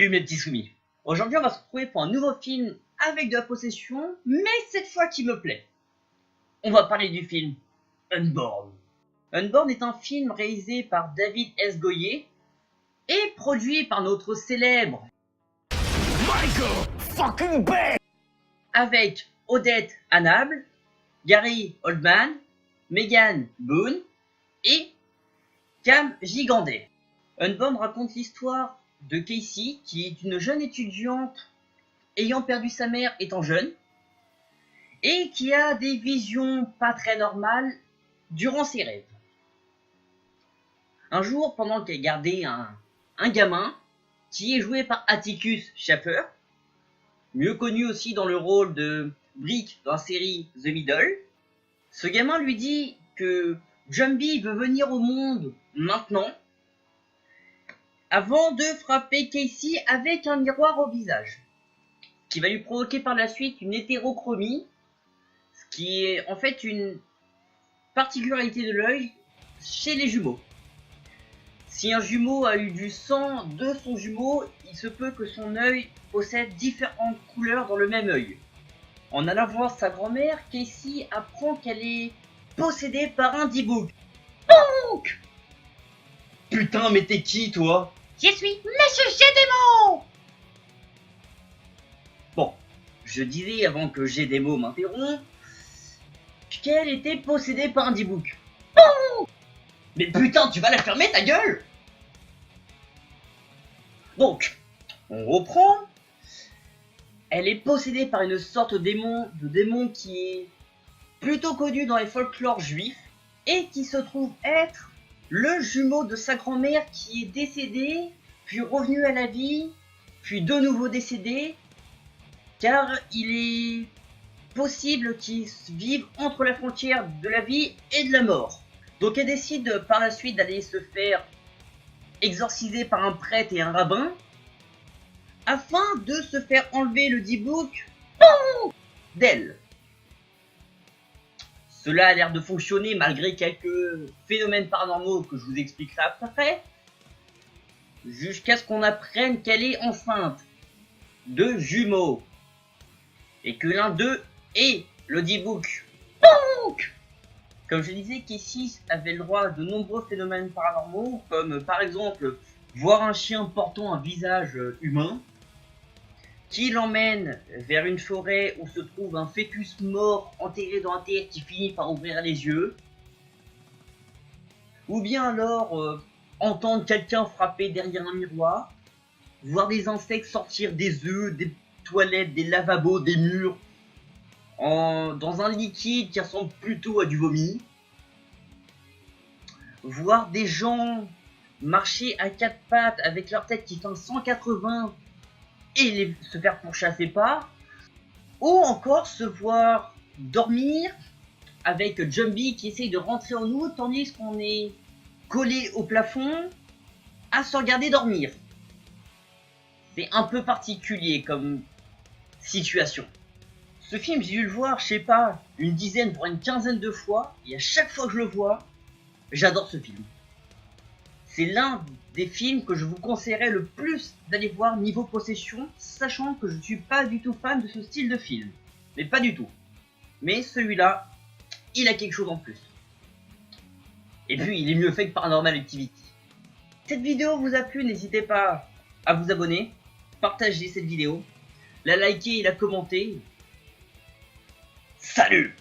Salut mes petits soumis. Aujourd'hui on va se retrouver pour un nouveau film avec de la possession, mais cette fois qui me plaît. On va parler du film Unborn. Unborn est un film réalisé par David S. Goyer et produit par notre célèbre Michael fucking Bay, avec Odette Annable, Gary Oldman, Megan Boone et Cam Gigandet. Unborn raconte l'histoire de Casey, qui est une jeune étudiante ayant perdu sa mère étant jeune et qui a des visions pas très normales durant ses rêves. Un jour, pendant qu'elle gardait un gamin qui est joué par Atticus Shaffer, mieux connu aussi dans le rôle de Brick dans la série The Middle, ce gamin lui dit que Jumbie veut venir au monde maintenant avant de frapper Casey avec un miroir au visage, qui va lui provoquer par la suite une hétérochromie, ce qui est en fait une particularité de l'œil chez les jumeaux. Si un jumeau a eu du sang de son jumeau, il se peut que son œil possède différentes couleurs dans le même œil. En allant voir sa grand-mère, Casey apprend qu'elle est possédée par un D-Book. Bonk! Putain, mais t'es qui, toi? Je suis Monsieur Gédémon. Bon, je disais avant que Gédémon m'interrompt qu'elle était possédée par un D-Book. Mais putain, tu vas la fermer ta gueule! Donc, on reprend. Elle est possédée par une sorte de démon qui est plutôt connu dans les folklores juifs et qui se trouve être le jumeau de sa grand-mère qui est décédé, puis revenu à la vie, puis de nouveau décédé, car il est possible qu'il vive entre la frontière de la vie et de la mort. Donc elle décide par la suite d'aller se faire exorciser par un prêtre et un rabbin, afin de se faire enlever le D-Book d'elle. Cela a l'air de fonctionner malgré quelques phénomènes paranormaux que je vous expliquerai après, jusqu'à ce qu'on apprenne qu'elle est enceinte de jumeaux, et que l'un d'eux est le D-Book. Comme je disais, Casey avait le droit à de nombreux phénomènes paranormaux, comme par exemple voir un chien portant un visage humain, qui l'emmène vers une forêt où se trouve un fœtus mort enterré dans la terre qui finit par ouvrir les yeux, ou bien alors entendre quelqu'un frapper derrière un miroir, voir des insectes sortir des œufs, des toilettes, des lavabos, des murs, dans un liquide qui ressemble plutôt à du vomi, voir des gens marcher à quatre pattes avec leur tête qui fait un 180 et se faire pourchasser par, ou encore se voir dormir avec Jumbie qui essaye de rentrer en nous tandis qu'on est collé au plafond à se regarder dormir. C'est un peu particulier comme situation. Ce film, j'ai dû le voir, je sais pas, une dizaine voire une quinzaine de fois, et à chaque fois que je le vois, j'adore ce film. C'est l'un des films que je vous conseillerais le plus d'aller voir niveau possession, sachant que je ne suis pas du tout fan de ce style de film. Mais pas du tout. Mais celui-là, il a quelque chose en plus. Et puis, il est mieux fait que Paranormal Activity. Cette vidéo vous a plu, n'hésitez pas à vous abonner, partager cette vidéo, la liker et la commenter. Salut!